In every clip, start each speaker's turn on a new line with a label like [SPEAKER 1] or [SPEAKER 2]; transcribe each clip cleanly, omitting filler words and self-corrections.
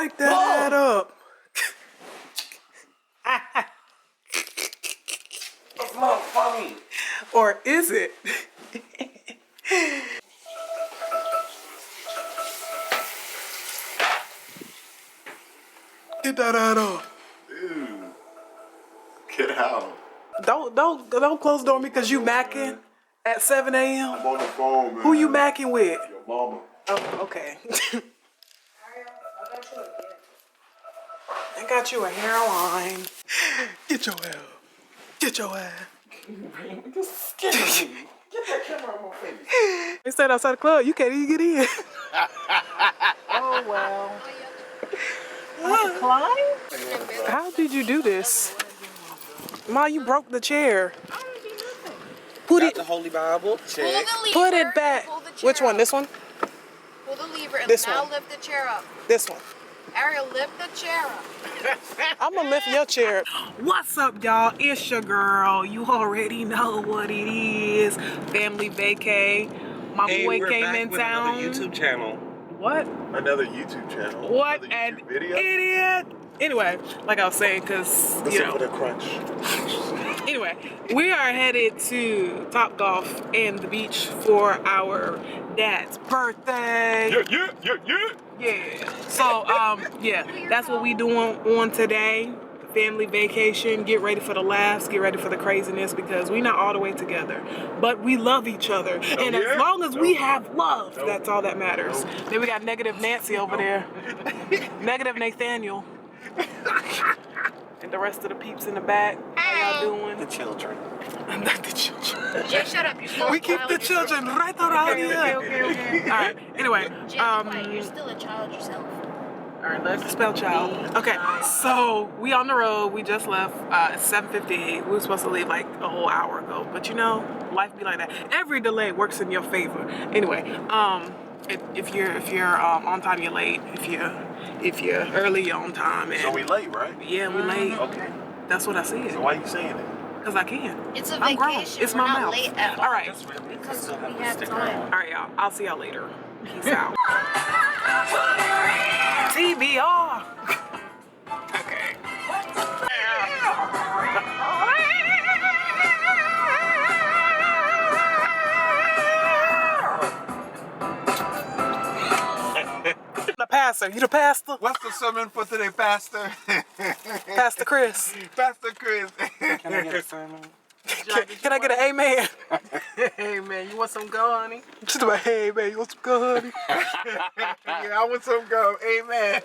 [SPEAKER 1] Wake that up.
[SPEAKER 2] It's not funny.
[SPEAKER 1] Or is it? Get that out.
[SPEAKER 2] Dude. Get out.
[SPEAKER 1] Don't close the door because you macking at 7 a.m.
[SPEAKER 2] I'm on the phone, man.
[SPEAKER 1] Who you macking with?
[SPEAKER 2] Your mama.
[SPEAKER 1] Oh, okay. I got you a hairline. Get your hair. Get your ass.
[SPEAKER 2] Just get me. Get that camera on my face.
[SPEAKER 1] They said outside the club, you can't even get in. Oh, wow. Climb? How did you do this? Ma, you broke the chair. Put it.
[SPEAKER 2] The Holy Bible. Check.
[SPEAKER 1] Put it back. Which one? This one?
[SPEAKER 3] Pull the lever and
[SPEAKER 1] This
[SPEAKER 3] now
[SPEAKER 1] one.
[SPEAKER 3] lift the chair up.
[SPEAKER 1] This one.
[SPEAKER 3] Ariel, lift the chair up.
[SPEAKER 1] I'm gonna lift your chair. What's up, y'all? It's your girl. You already know what it is. Family vacay. My boy came in town.
[SPEAKER 2] Another YouTube channel.
[SPEAKER 1] What?
[SPEAKER 2] Another YouTube channel.
[SPEAKER 1] What
[SPEAKER 2] Another
[SPEAKER 1] an
[SPEAKER 2] YouTube video.
[SPEAKER 1] idiot. Anyway, like I was saying, because, you
[SPEAKER 2] Listen
[SPEAKER 1] know.
[SPEAKER 2] for the crunch.
[SPEAKER 1] Anyway, we are headed to Topgolf and the beach for our dad's birthday. Yeah. So, yeah, that's what we doing on today. Family vacation. Get ready for the laughs. Get ready for the craziness because we not all the way together, but we love each other. And as long as we have love, that's all that matters. Then we got Negative Nancy over there. Negative Nathaniel. And the rest of the peeps in the back. How y'all doing?
[SPEAKER 2] The children.
[SPEAKER 1] Not the children.
[SPEAKER 3] Jay, shut up. You're still
[SPEAKER 1] We keep the children right around here. Okay. All right. Anyway,
[SPEAKER 3] Jay, you're still a child yourself.
[SPEAKER 1] all right, let's spell child. Okay, so we on the road. We just left. It's 7:58. We were supposed to leave like a whole hour ago, but you know, life be like that. Every delay works in your favor. Anyway, if you're on time, you're late. If you're early, you're on time. And
[SPEAKER 2] So we late, right?
[SPEAKER 1] yeah, we late.
[SPEAKER 2] Okay.
[SPEAKER 1] That's what I said.
[SPEAKER 2] So why you saying it?
[SPEAKER 1] Cause I can.
[SPEAKER 3] It's a
[SPEAKER 1] I'm grown.
[SPEAKER 3] vacation.
[SPEAKER 1] It's
[SPEAKER 3] We're
[SPEAKER 1] my
[SPEAKER 3] not
[SPEAKER 1] mouth.
[SPEAKER 3] late at all.
[SPEAKER 1] All right.
[SPEAKER 3] Because we have time.
[SPEAKER 1] All right, y'all. I'll see y'all later. Peace out. TBR. Okay. The pastor. You the pastor?
[SPEAKER 2] What's the sermon for today, Pastor?
[SPEAKER 1] Pastor Chris.
[SPEAKER 2] Pastor Chris.
[SPEAKER 1] Can I get a sermon? Can I get an amen? Hey man, you want some go, honey? Just about, hey man, you want some go, honey?
[SPEAKER 2] Yeah, I want some go. Amen.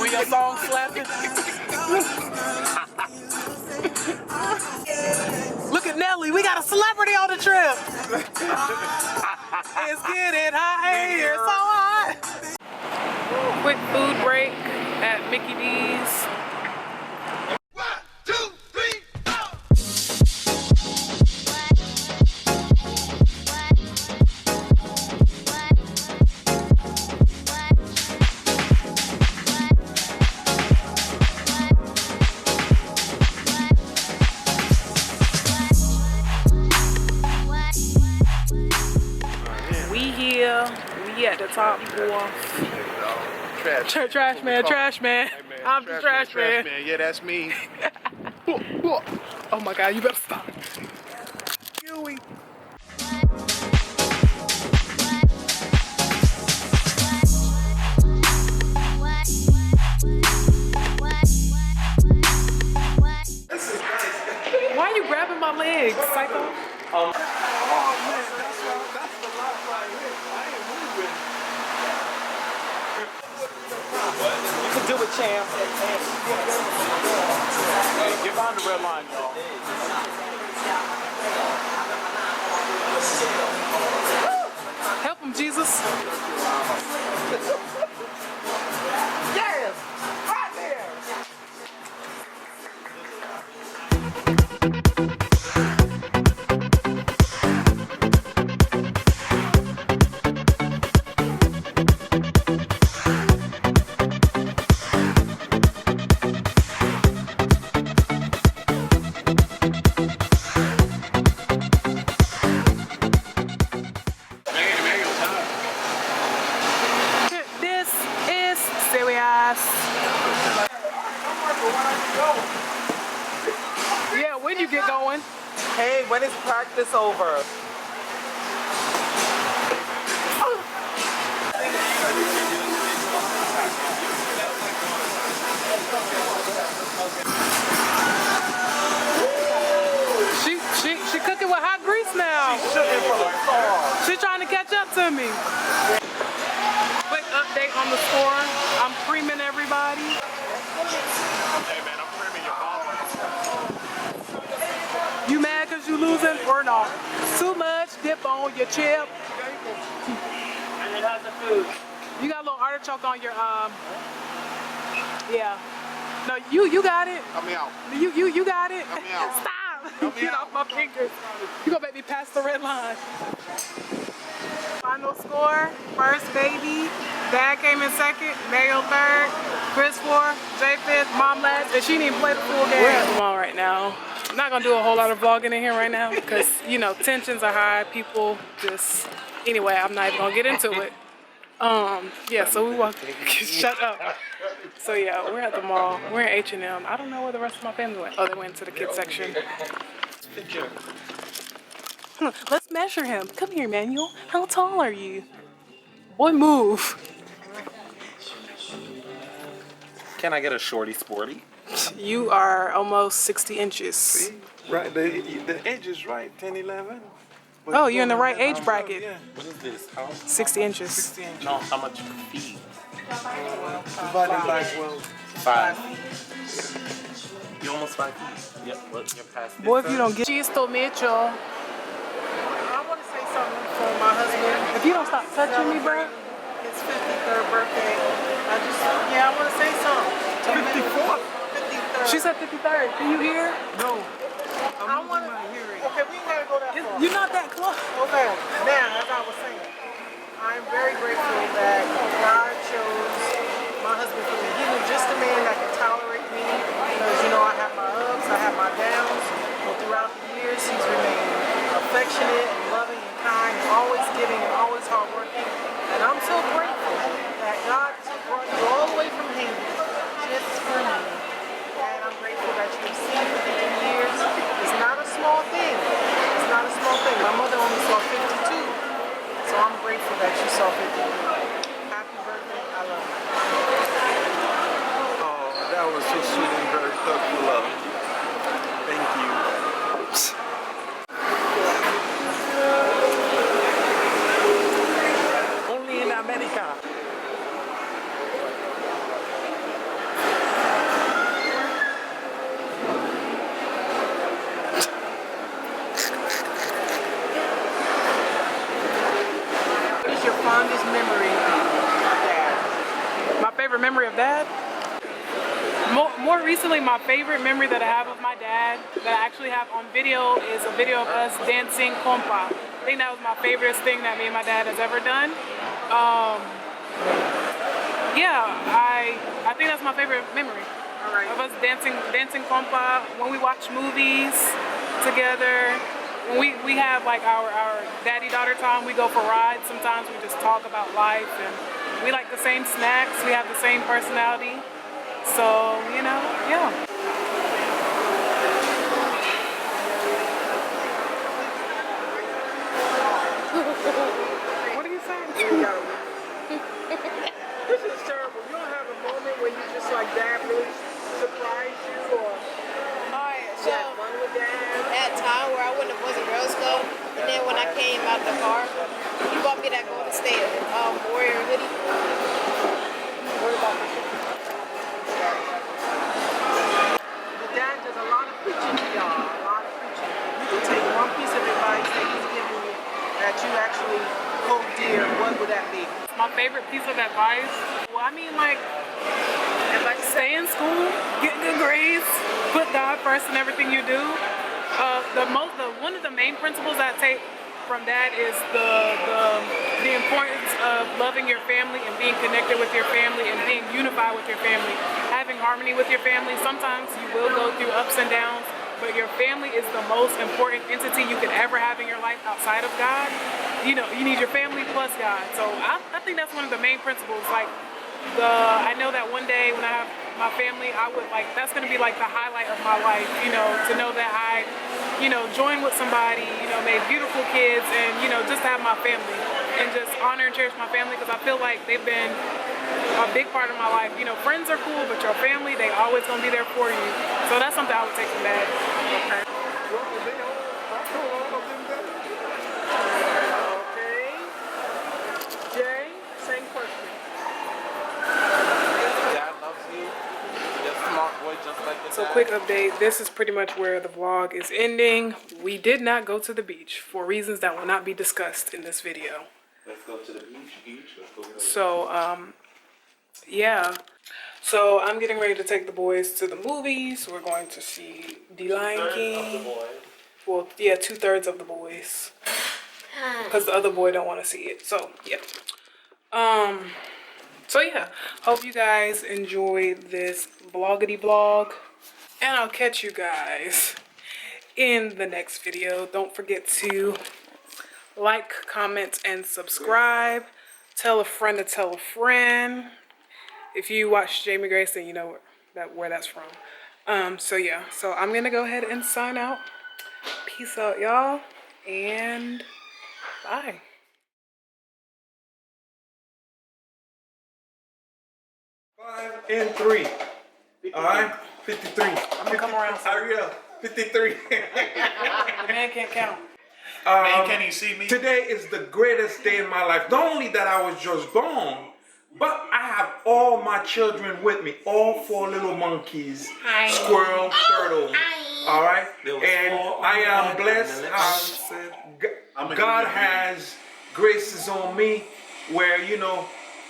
[SPEAKER 1] When your song slapping? Look at Nelly, we got a celebrity on the trip. It's getting hot here, so hot. Quick food break at Mickey D's. We at the top wharf. Trash man. I'm the trash man.
[SPEAKER 2] Yeah, that's me.
[SPEAKER 1] Oh my God, you better stop. Huey. Why are you grabbing my legs, psycho?
[SPEAKER 2] Oh man, that's the last right here. I ain't moving.
[SPEAKER 1] You can do it, champ. Get behind the red line, y'all. Help him, Jesus. Yes! Right there! Yeah, when you get going.
[SPEAKER 4] Hey, when is practice over?
[SPEAKER 1] She cooking with hot grease now. She's trying to catch up to me. Quick update on the score. I'm creaming everybody.
[SPEAKER 2] Hey man, I'm creaming your mama.
[SPEAKER 1] You mad because you losing or not? Too much dip on your chip.
[SPEAKER 4] And it has the food.
[SPEAKER 1] You got a little artichoke on your yeah. No, you got it.
[SPEAKER 2] Help me out.
[SPEAKER 1] You got it.
[SPEAKER 2] Help me out.
[SPEAKER 1] Stop.
[SPEAKER 2] Help me
[SPEAKER 1] Get
[SPEAKER 2] out.
[SPEAKER 1] off my fingers. You gonna make me pass the red line. Final score, first baby. Dad came in second, Mayo third, Chris fourth, Jay fifth, Mom last, and she didn't even play the full game. We're at the mall right now. I'm not gonna do a whole lot of vlogging in here right now because, you know, tensions are high. People just, anyway, I'm not even gonna get into it. Yeah, so we walked, shut up. So yeah, we're at the mall. We're in H&M. I don't know where the rest of my family went. Oh, they went to the kids section. Let's measure him. Come here, Manuel. How tall are you? Boy, move.
[SPEAKER 4] Can I get a shorty sporty?
[SPEAKER 1] You are almost 60 inches.
[SPEAKER 2] See? Right, the age is right, 10, 11. But
[SPEAKER 1] Oh, you're in the right age bracket.
[SPEAKER 2] Yeah.
[SPEAKER 4] What is this? How?
[SPEAKER 1] 60 inches.
[SPEAKER 2] 60 inches.
[SPEAKER 4] No, how much feet?
[SPEAKER 2] Divided by 12.
[SPEAKER 4] 5. You almost 5 feet. Yep, look, you're past it.
[SPEAKER 1] Boy, if you don't get Chisto Mitchell. I want to say something for my husband. If you don't stop touching me, bro. His 53rd birthday. I want to say something.
[SPEAKER 2] 54th?
[SPEAKER 1] 53rd. She said 53rd. Can you hear?
[SPEAKER 2] No.
[SPEAKER 1] I want to. Okay, we ain't gotta go that far. You're not that close. Okay, now, as I was saying, I'm very grateful that God chose my husband for me. He was just a man that could tolerate me because, you know, I have my ups, I have my downs, but throughout the years, he's remained affectionate and loving and kind and always giving and always hardworking. And I'm so grateful that God brought you all the way from Haiti just for me. And I'm grateful that you've seen me for 10 years. It's not a small thing. It's not a small thing. My mother only saw 52. So I'm grateful that you saw 52. Happy birthday. I love you.
[SPEAKER 2] Oh, that was so sweet and very thoughtful love. Thank you. Only in America.
[SPEAKER 1] What is your fondest memory of Dad? My favorite memory of Dad? More recently, my favorite memory that I have of my dad, that I actually have on video, is a video of us dancing compa. I think that was my favorite thing that me and my dad has ever done. Yeah, I think that's my favorite memory of us dancing compa. When we watch movies together, when we have like our daddy-daughter time, we go for rides. Sometimes we just talk about life, and we like the same snacks. We have the same personality. So, you know, yeah. What are you saying?
[SPEAKER 5] This is terrible. You don't have a moment where you just like Dad really surprised you or
[SPEAKER 3] Alright,
[SPEAKER 5] you
[SPEAKER 3] so
[SPEAKER 5] had fun with Dad?
[SPEAKER 3] that time where I went to Boys and Girls Club, and then when I came out the car, he bought me that Golden State Warrior hoodie.
[SPEAKER 5] What about the Dad does a lot of preaching to y'all, a lot of preaching. You can take one piece of advice that he's giving you that you actually hold dear. What would that be?
[SPEAKER 1] My favorite piece of advice? Well, I mean, like, stay in school, get good grades, put God first in everything you do. One of the main principles that I take from that is the importance of loving your family and being connected with your family and being unified with your family, having harmony with your family. Sometimes you will go through ups and downs, but your family is the most important entity you could ever have in your life outside of God. You know, you need your family plus God. So I think that's one of the main principles. Like, I know that one day when I have my family, I would like, that's gonna be like the highlight of my life, you know, to know that I, you know, joined with somebody, you know, made beautiful kids, and, you know, just to have my family and just honor and cherish my family, because I feel like they've been a big part of my life. You know, friends are cool, but your family, they always gonna be there for you. So that's something I would take from that. Okay.
[SPEAKER 5] Okay. Jay, same question.
[SPEAKER 4] Dad loves you. You're a smart boy just like your
[SPEAKER 1] So
[SPEAKER 4] dad.
[SPEAKER 1] quick update, this is pretty much where the vlog is ending. We did not go to the beach for reasons that will not be discussed in this video.
[SPEAKER 4] Let's go to the beach. Let's go to the beach.
[SPEAKER 1] So, yeah. So I'm getting ready to take the boys to the movies. We're going to see The Lion King. Well, yeah, 2/3 of the boys. Because the other boy don't want to see it. So, yeah. So yeah, hope you guys enjoyed this vloggity vlog. And I'll catch you guys in the next video. Don't forget to like, comment, and subscribe. Tell a friend to tell a friend. If you watch Jamie Grace, then you know where that's from. So yeah, so I'm gonna go ahead and sign out. Peace out, y'all, and bye.
[SPEAKER 2] 5 and 3. All right, 53.
[SPEAKER 1] I'm gonna come around.
[SPEAKER 2] Hurry up, 53.
[SPEAKER 1] The man can't count.
[SPEAKER 6] Man, can you see me?
[SPEAKER 2] Today is the greatest day in my life. Not only that I was just born, but I have all my children with me. All 4 little monkeys, squirrel, turtle. All right, and I am blessed. God has graces on me where, you know,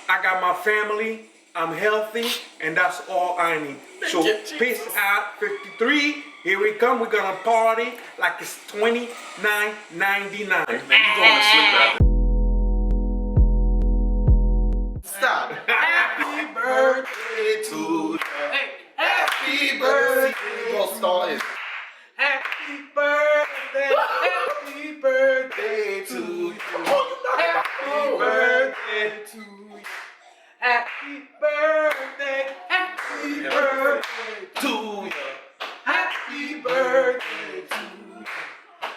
[SPEAKER 2] I got my family, I'm healthy, and that's all I need. So peace out, 53. Here we come. We're gonna party like it's $29.99.
[SPEAKER 6] Man, you going to sleep after.
[SPEAKER 4] Stop. Happy birthday to you. Happy birthday. You gonna start it.
[SPEAKER 1] Happy birthday, happy birthday to you. Happy birthday to you. Happy birthday, happy birthday
[SPEAKER 4] To you.
[SPEAKER 1] happy birthday to you.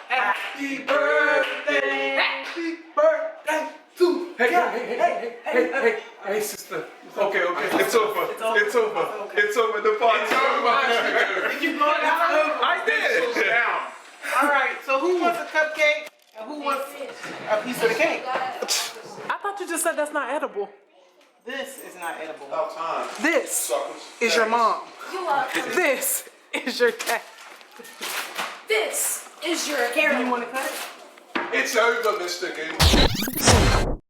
[SPEAKER 1] Happy birthday, happy birthday to you.
[SPEAKER 2] Hey, sister. Okay. It's over. It's over. The party's over.
[SPEAKER 1] Did you blow it out?
[SPEAKER 2] I did.
[SPEAKER 5] All right, so who wants a cupcake and who wants a piece of the cake?
[SPEAKER 1] I thought you just said that's not edible.
[SPEAKER 5] This is not edible.
[SPEAKER 6] About time.
[SPEAKER 1] This is your mom.
[SPEAKER 3] You are.
[SPEAKER 1] This is your dad.
[SPEAKER 3] This is your carrot.
[SPEAKER 5] You want to cut it?
[SPEAKER 6] It's over, Mr. Goose.